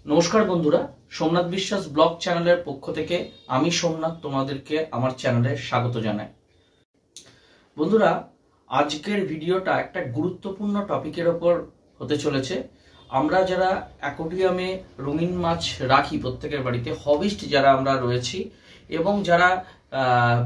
নমস্কার বন্ধুরা, সোমনাথ বিশ্বাস ব্লগ চ্যানেলের পক্ষ থেকে আমি সোমনাথ তোমাদেরকে আমার চ্যানেলে স্বাগত জানাই। বন্ধুরা, আজকের ভিডিওটা একটা গুরুত্বপূর্ণ টপিকের ওপর হতে চলেছে। আমরা যারা অ্যাকোয়ারিয়ামে রঙিন মাছ রাখি, প্রত্যেকের বাড়িতে হবিস্ট যারা আমরা রয়েছি এবং যারা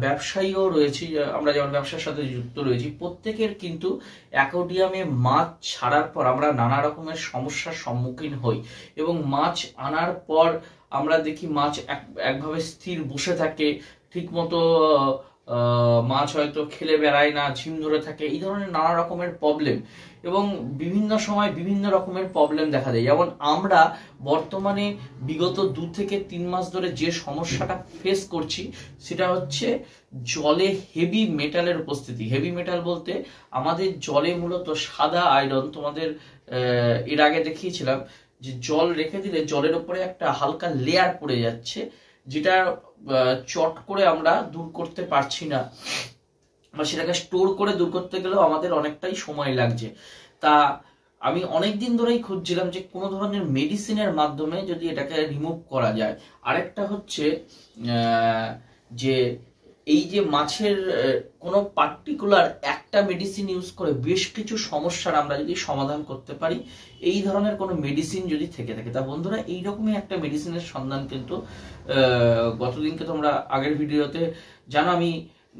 ব্যবসায়ীও রয়েছি, আমরা যেমন ব্যবসার সাথে যুক্ত রয়েছি, প্রত্যেকের কিন্তু অ্যাকোয়ারিয়ামে মাছ ছাড়ার পর আমরা নানা রকমের সমস্যার সম্মুখীন হই এবং মাছ আনার পর আমরা দেখি মাছ একভাবে স্থির বসে থাকে, ঠিক মতো মাছ হয়তো খেলে বেড়ায় না, ঝিম ধরে থাকে, এই ধরনের নানা রকমের প্রবলেম এবং বিভিন্ন সময় বিভিন্ন রকমের প্রবলেম দেখা দেয়। যেমন আমরা বর্তমানে বিগত 2 থেকে 3 মাস ধরে যে সমস্যাটা ফেস করছি সেটা হচ্ছে জলে হেভি মেটালের উপস্থিতি। হেভি মেটাল বলতে আমাদের জলে মূলত সাদা আয়রন, তোমাদের এর আগে দেখিয়েছিলাম যে জল রেখে দিলে জলের উপরে একটা হালকা লেয়ার পড়ে যাচ্ছে, যেটা চট করে আমরা দূর করতে পারছি না, বা সেটাকে স্টোর করে দূর করতে গেলেও আমাদের অনেকটাই সময় লাগছে। তা আমি অনেকদিন ধরেই খুঁজছিলাম যে কোনো ধরনের মেডিসিনের মাধ্যমে যদি এটাকে রিমুভ করা যায়। আরেকটা হচ্ছে যে এই যে মাছের কোনো পার্টিকুলার একটা মেডিসিন ইউজ করে বেশ কিছু সমস্যার আমরা যদি সমাধান করতে পারি, এই ধরনের কোনো মেডিসিন যদি থেকে থাকে। তা বন্ধুরা, এইরকমই একটা মেডিসিনের সন্ধান কিন্তু গতদিনকে তোমরা আগের ভিডিওতে জানো, আমি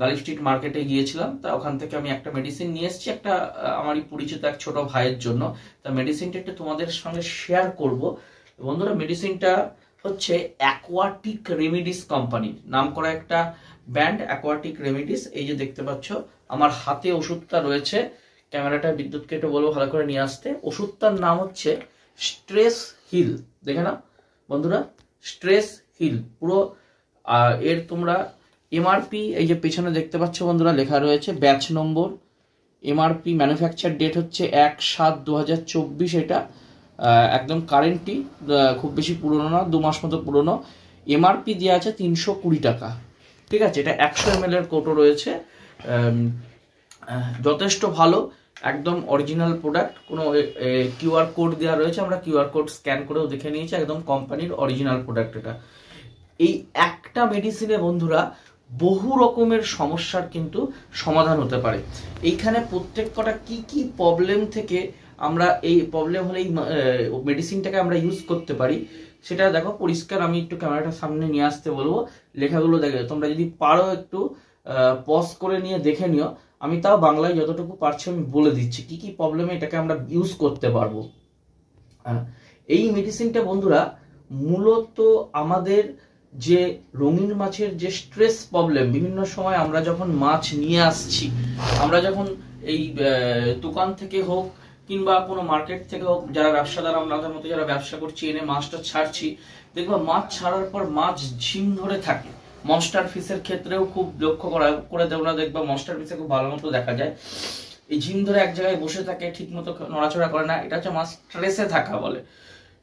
গালিফ স্ট্রিট মার্কেটে গিয়েছিলাম। তা ওখান থেকে আমি একটা মেডিসিন নিয়ে এসেছি, একটা আমারই পরিচিত এক ছোট ভাইয়ের জন্য। তা মেডিসিনটা একটু তোমাদের সঙ্গে শেয়ার করব। বন্ধুরা, মেডিসিনটা হচ্ছে অ্যাকোয়াটিক রেমিডিস কোম্পানির নাম করা একটা ব্র্যান্ড, অ্যাকোয়াটিক রেমিডিস। এই যে দেখতে পাচ্ছ আমার হাতে ওষুধটা রয়েছে, ক্যামেরাটা বিদ্যুৎকে একটু বলবো ভালো করে নিয়ে আসতে। ওষুধটার নাম হচ্ছে স্ট্রেস হিল। দেখে নাও বন্ধুরা, স্ট্রেস হিল পুরো। এর তোমরা এমআরপি এই যে পেছনে দেখতে পাচ্ছ বন্ধুরা, লেখা রয়েছে batch number, MRP manufacture date হচ্ছে 1/7/2024। এটা একদম কারেন্টই, খুব বেশি পুরনো না, 2 মাস মতো পুরনো। এমআরপি দেওয়া আছে 320 টাকা, ঠিক আছে। এটা 100 ml এর কৌটো রয়েছে, যথেষ্ট ভালো, একদম অরিজিনাল প্রোডাক্ট। কোনো কিউআর কোড দেওয়া রয়েছে, আমরা কিউআর কোড স্ক্যান করেও দেখে নিয়েছি, একদম কোম্পানির অরিজিনাল প্রোডাক্ট এটা। এই একটা মেডিসিনে বন্ধুরা বহু রকমের সমস্যার কিন্তু সমাধান হতে পারে। এইখানে প্রত্যেক কটা কি কি প্রবলেম থেকে আমরা এই প্রবলেম হলে এই মেডিসিনটাকে আমরা ইউজ করতে পারি সেটা দেখো পরিষ্কার। আমি একটু ক্যামেরাটা সামনে নিয়ে আসতে বলবো, লেখাগুলো দেখে তোমরা যদি পারো একটু পজ করে নিয়ে দেখে নিও। আমি তাও বাংলায় যতটুকু পারছি আমি বলে দিচ্ছি কি কি প্রবলেমে এটাকে আমরা ইউজ করতে পারবো। এই মেডিসিনটা বন্ধুরা মূলত আমাদের যে রঙিন মাছের যে স্ট্রেস প্রবলেম, বিভিন্ন সময় আমরা যখন মাছ নিয়ে আসছি, আমরা যখন এই দোকান থেকে হোক কিংবা কোনো মার্কেট থেকে হোক, যারা ব্যবসাদার আমাদের মতো যারা ব্যবসা করছি, এনে মাছটা ছাড়ছি, দেখবা মাছ ছাড়ার পর মাছ ঝিম ধরে থাকে। মনস্টার ফিশের ক্ষেত্রেও খুব লক্ষ্য করে তোমরা দেখবা, মনস্টার ফিশে খুব ভালো মতো দেখা যায় এই ঝিম ধরে এক জায়গায় বসে থাকে, ঠিক মতো নড়াচড়া করে না। এটা হচ্ছে মাছ স্ট্রেসে থাকা বলে,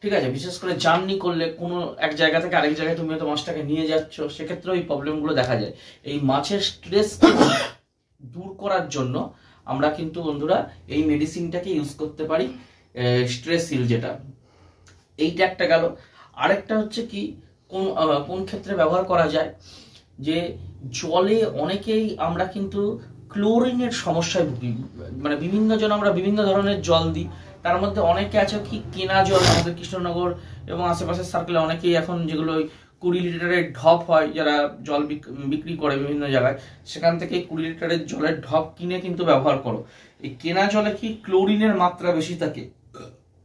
ঠিক আছে। বিশেষ করে জার্নি করলে কোনো এক জায়গা থেকে আরেক জায়গায় তুমি হয়তো মাছটাকে নিয়ে যাচ্ছ, সেক্ষেত্রেও এই প্রবলেমগুলো দেখা যায়। এই মাছের স্ট্রেস দূর করার জন্য আমরা কিন্তু বন্ধুরা এই মেডিসিনটাকে ইউজ করতে পারি, স্ট্রেস হিল যেটা। এইটা একটা গেল। আরেকটা হচ্ছে কি, কোন ক্ষেত্রে ব্যবহার করা যায়, যে জলে অনেকেই আমরা কিন্তু ক্লোরিনের সমস্যায় ভুগি। মানে বিভিন্ন জন আমরা বিভিন্ন ধরনের জল দিই, তার মধ্যে অনেকে আছে কি কেনা জল, আমাদের কৃষ্ণনগর এবং আশেপাশের সার্কেলে অনেকেই এখন যেগুলো 20 লিটারের ঢপ হয়, যারা জল বিক্রি করে বিভিন্ন জায়গায়, সেখান থেকে 20 লিটারের জলের ঢপ কিনে কিন্তু ব্যবহার করো। এই কেনা জলে কি ক্লোরিনের মাত্রা বেশি থাকে।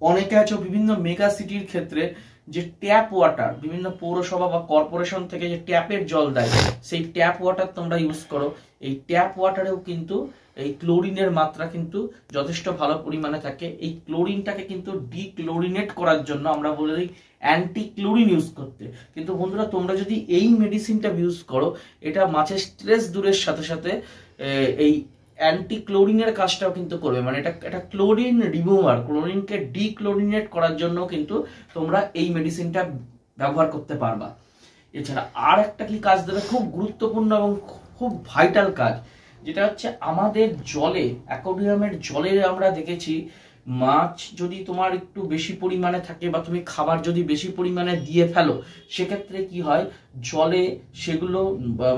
অনেকে আছে বিভিন্ন মেগা সিটির ক্ষেত্রে যে ট্যাপ ওয়াটার, বিভিন্ন পৌরসভা বা কর্পোরেশন থেকে যে ট্যাপের জল দেয়, সেই ট্যাপ ওয়াটার তোমরা ইউজ করো। এই ট্যাপ ওয়াটারেও কিন্তু এই ক্লোরিনের মাত্রা কিন্তু যথেষ্ট ভালো পরিমাণে থাকে। এই ক্লোরিনটাকে কিন্তু ডিক্লোরিনেট করার জন্য আমরা বলে দিই অ্যান্টি ক্লোরিন ইউজ করতে। কিন্তু বন্ধুরা, তোমরা যদি এই মেডিসিনটা ইউজ করো, এটা মাছের স্ট্রেস দূরের সাথে সাথে এই অ্যান্টি ক্লোরিনের কাজটাও কিন্তু করবে। মানে এটা ক্লোরিন রিমুভার, ক্লোরিনকে ডিক্লোরিনেট করার জন্য কিন্তু তোমরা এই মেডিসিনটা ব্যবহার করতে পারবা। এছাড়া আর একটা কি কাজ দেবে, খুব গুরুত্বপূর্ণ এবং খুব ভাইটাল কাজ, যেটা হচ্ছে আমাদের জলে, অ্যাকোয়ারিয়ামের জলে আমরা দেখেছি মাছ যদি তোমার একটু বেশি পরিমাণে থাকে বা তুমি খাবার যদি বেশি পরিমাণে দিয়ে ফেলো, সেক্ষেত্রে কি হয়, জলে সেগুলো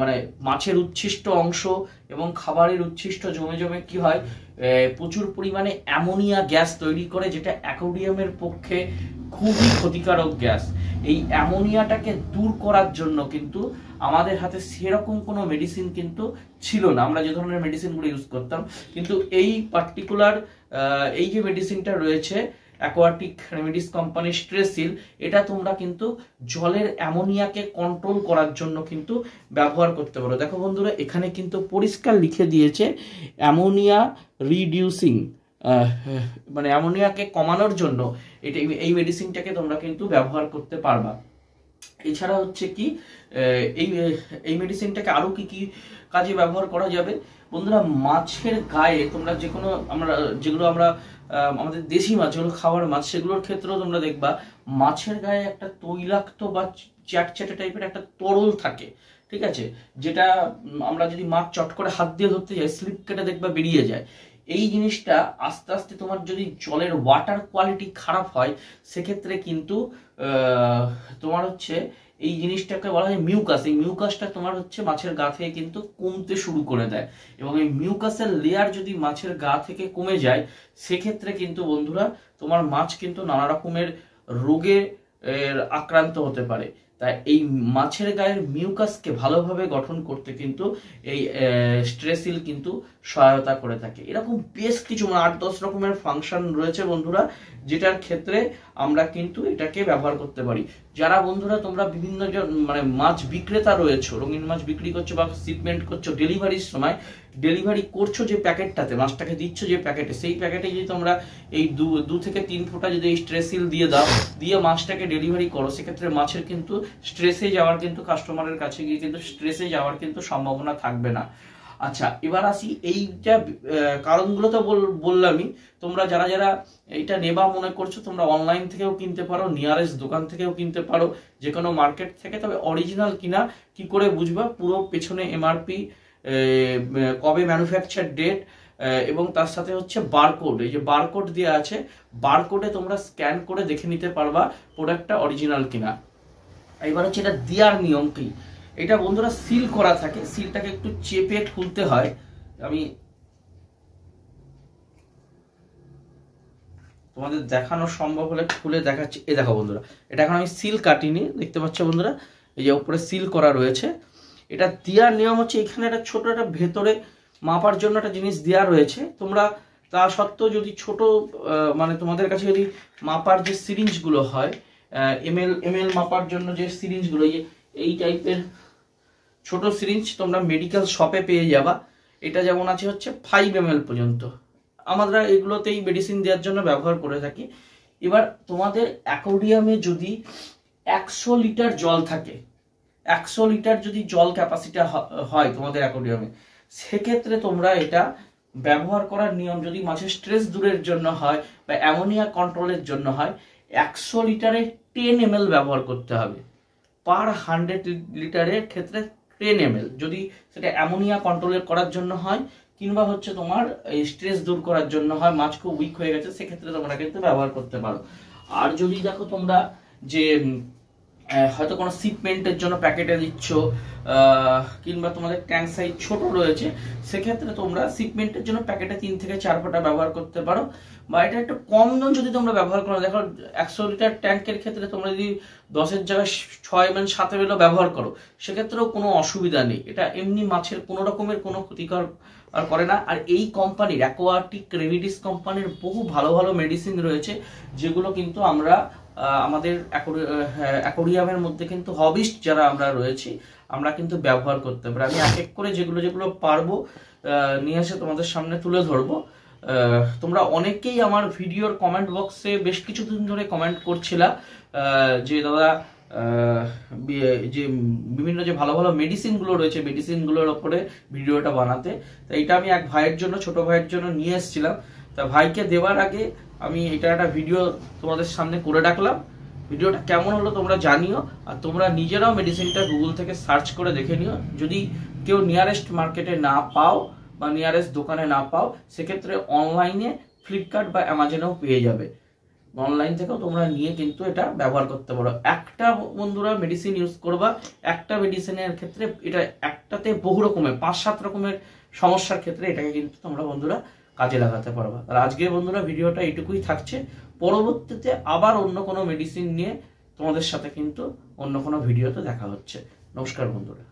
মানে মাছের উচ্ছিষ্ট অংশ এবং খাবারের উচ্ছিষ্ট জমে জমে কি হয়, প্রচুর পরিমাণে অ্যামোনিয়া গ্যাস তৈরি করে, যেটা অ্যাকোয়ারিয়ামের পক্ষে খুবই ক্ষতিকারক গ্যাস। এই অ্যামোনিয়াটাকে দূর করার জন্য কিন্তু আমাদের হাতে সেরকম কোনো মেডিসিন কিন্তু ছিল না, আমরা যে ধরনের মেডিসিনগুলো ইউজ করতাম। কিন্তু এই পার্টিকুলার এই যে মেডিসিনটা রয়েছে অ্যাকোয়াটিক রেমেডিস কোম্পানির স্ট্রেসিল, এটা তোমরা কিন্তু জলের অ্যামোনিয়াকে কন্ট্রোল করার জন্য কিন্তু ব্যবহার করতে পারো। দেখো বন্ধুরা, এখানে কিন্তু পরিষ্কার লিখে দিয়েছে অ্যামোনিয়া রিডিউসিং, মানে অ্যামোনিয়াকে কমানোর জন্য এটা এই মেডিসিনটাকে তোমরা কিন্তু ব্যবহার করতে পারবা। এছাড়া হচ্ছে কি এই মেডিসিনটাকে আরো কি কি কাজে ব্যবহার করা যাবে বন্ধুরা, মাছের গায়ে তোমরা যেগুলো আমরা আমাদের দেশি মাছ যেগুলো খাওয়ার মাছ, সেগুলোর ক্ষেত্রেও তোমরা দেখবা মাছের গায়ে একটা তৈলাক্ত বা চ্যাটচ্যাটে টাইপের একটা তরল থাকে, ঠিক আছে, যেটা আমরা যদি মাছ চট করে হাত দিয়ে ধরতে যাই স্লিপ কেটে দেখবা বেরিয়ে যায়। এই জিনিসটা আস্তে আস্তে তোমার যদি জলের ওয়াটার কোয়ালিটি খারাপ হয়, সেক্ষেত্রে কিন্তু তোমার হচ্ছে এই জিনিসটাকে বলা হয় মিউকাস। এই মিউকাসটা তোমার হচ্ছে মাছের গা থেকে কিন্তু কমতে শুরু করে দেয়, এবং এই মিউকাসের লেয়ার যদি মাছের গা থেকে কমে যায়, সেক্ষেত্রে কিন্তু বন্ধুরা তোমার মাছ কিন্তু নানা রকমের রোগে আক্রান্ত হতে পারে। তাই এই মাছের গায়ের মিউকাসকে ভালোভাবে গঠন করতে কিন্তু এই স্ট্রেসিল কিন্তু সহায়তা করে থাকে। এরকম বেশ কিছু 8-10 রকমের ফাংশন রয়েছে বন্ধুরা, যেটার ক্ষেত্রে আমরা কিন্তু এটাকে ব্যবহার করতে পারি। যারা বন্ধুরা তোমরা বিভিন্ন মানে মাছ বিক্রেতা রয়েছে, রঙিন মাছ বিক্রি করছো বা শিপমেন্ট করছো, ডেলিভারির সময় ডেলিভারি করছো যে প্যাকেটটাতে মাছটাকে দিচ্ছ, যে প্যাকেটে, সেই প্যাকেটে যদি তোমরা এই 2 থেকে 3 ফোঁটা যদি এই স্ট্রেসিল দিয়ে দাও, দিয়ে মাছটাকে ডেলিভারি করো, সেক্ষেত্রে মাছের কিন্তু স্ট্রেসে যাওয়ার কিন্তু কাস্টমারের কাছে গিয়ে কিন্তু স্ট্রেসে যাওয়ার কিন্তু সম্ভাবনা থাকবে না। আচ্ছা, এবার আসি এইটা কারণগুলো তো বললামই। তোমরা যারা যারা এইটা নেবা মনে করছো, তোমরা অনলাইন থেকেও কিনতে পারো, নিয়ারেস্ট দোকান থেকেও কিনতে পারো, যে কোনো মার্কেট থেকে। তবে অরিজিনাল কিনা কি করে বুঝবা, পুরো পেছনে এমআরপি, কবে ম্যানুফ্যাকচার ডেট, এবং তার সাথে হচ্ছে বারকোড, এই যে বারকোড দেওয়া আছে, বারকোডে তোমরা স্ক্যান করে দেখে নিতে পারবা প্রোডাক্টটা অরিজিনাল কিনা। এবার হচ্ছে এটা দেওয়ার নিয়ম কি, এটা বন্ধুরা সিল করা থাকে, সিলটাকে একটু চেপে খুলতে হয়। আমি তোমাদের দেখানো সম্ভব হলে খুলে দেখাচ্ছি। এই দেখো বন্ধুরা, এটা এখন আমি সিল কাটিনি, দেখতে পাচ্ছ বন্ধুরা, এই যে উপরে সিল করা রয়েছে। এটা দেওয়ার নিয়ম হচ্ছে, এখানে একটা ছোট একটা ভেতরে মাপার জন্য একটা জিনিস দেওয়া রয়েছে। তোমরা তা সত্ত্বেও যদি ছোট মানে তোমাদের কাছে যদি মাপার যে সিরিঞ্জগুলো হয়, এমএল মাপার জন্য যে সিরিঞ্জগুলো, এই টাইপের ছোট সিরিঞ্জ তোমরা মেডিকেল শপে পেয়ে যাবা। এটা যেমন আছে হচ্ছে 5 ml পর্যন্ত, আমরা এগুলোতেই মেডিসিন দেওয়ার জন্য ব্যবহার করে থাকি। এবার তোমাদের অ্যাকোয়ারিয়ামে যদি 100 লিটার জল থাকে, 100 লিটার যদি জল ক্যাপাসিটি হয় তোমাদের অ্যাকোয়ারিয়ামে, সেক্ষেত্রে তোমরা এটা ব্যবহার করার নিয়ম, যদি মাছের স্ট্রেস দূরের জন্য হয় বা অ্যামোনিয়া কন্ট্রোলের জন্য হয়, 100 লিটারে 10 ml ব্যবহার করতে হবে। পার 100 লিটারের ক্ষেত্রে 10 ml, যদি সেটা অ্যামোনিয়া কন্ট্রোলের করার জন্য হয় কিংবা হচ্ছে তোমার এই স্ট্রেস দূর করার জন্য হয়, মাছ খুব উইক হয়ে গেছে, সেক্ষেত্রে তোমরা কিন্তু ব্যবহার করতে পারো। আর যদি দেখো তোমরা যে হয়তো কোনো শিপমেন্টের জন্য প্যাকেটে দিচ্ছ, কিংবা তোমাদের ট্যাঙ্ক সাইজ ছোট রয়েছে, সেক্ষেত্রে তোমরা শিপমেন্টের জন্য প্যাকেটে 3 থেকে 4 ফোঁটা ব্যবহার করতে পারো। বা এটা একটু কম নুন যদি তোমরা ব্যবহার করো, দেখো 100 লিটার ট্যাঙ্কের ক্ষেত্রে তোমরা যদি 10-এর জায়গায় 6 ml 7 ml ব্যবহার করো, সেক্ষেত্রেও কোনো অসুবিধা নেই। এটা এমনি মাছের কোনো রকমের কোনো ক্ষতিকর আর করে না। আর এই কোম্পানির অ্যাকোয়াটিক রেমেডিস কোম্পানির বহু ভালো ভালো মেডিসিন রয়েছে, যেগুলো কিন্তু আমরা আমাদের অ্যাকোয়ারিয়ামের মধ্যে কিন্তু হবিস্ট যারা আমরা রয়েছি, আমরা কিন্তু ব্যবহার করতে পারি। আমি এক এক করে যেগুলো পারবো নিয়ে এসে তোমাদের সামনে তুলে ধরবো। তোমরা অনেকেই আমার ভিডিওর কমেন্ট বক্সে বেশ কিছুদিন ধরে কমেন্ট করছিলা যে দাদা যে বিভিন্ন যে ভালো ভালো মেডিসিনগুলো রয়েছে, মেডিসিনগুলোর ওপরে ভিডিওটা বানাতে। তো এটা আমি এক ভাইয়ের জন্য, ছোট ভাইয়ের জন্য নিয়ে এসেছিলাম। তা ভাইকে দেওয়ার আগে আমি এটা একটা ভিডিও তোমাদের সামনে করে রাখলাম। ভিডিওটা কেমন হলো তোমরা জানিও, আর তোমরা নিজেরাও মেডিসিনটা গুগল থেকে সার্চ করে দেখে নিও। যদি কেউ নিয়ারেস্ট মার্কেটে না পাও বা নিয়ারেস্ট দোকানে না পাও, সেক্ষেত্রে অনলাইনে ফ্লিপকার্ট বা অ্যামাজনেও পেয়ে যাবে। অনলাইন থেকেও তোমরা নিয়ে কিন্তু এটা ব্যবহার করতে পারো। একটা বন্ধুরা মেডিসিন ইউজ করবা, একটা মেডিসিনের ক্ষেত্রে এটা একটাতে বহু রকমের 5-7 রকমের সমস্যার ক্ষেত্রে এটাকে কিন্তু তোমরা বন্ধুরা কাজে লাগাতে পারবা। আর আজকে বন্ধুরা ভিডিওটা এইটুকুই থাকছে। পরবর্তীতে আবার অন্য কোনো মেডিসিন নিয়ে তোমাদের সাথে কিন্তু অন্য কোনো ভিডিওতে দেখা হচ্ছে। নমস্কার বন্ধুরা।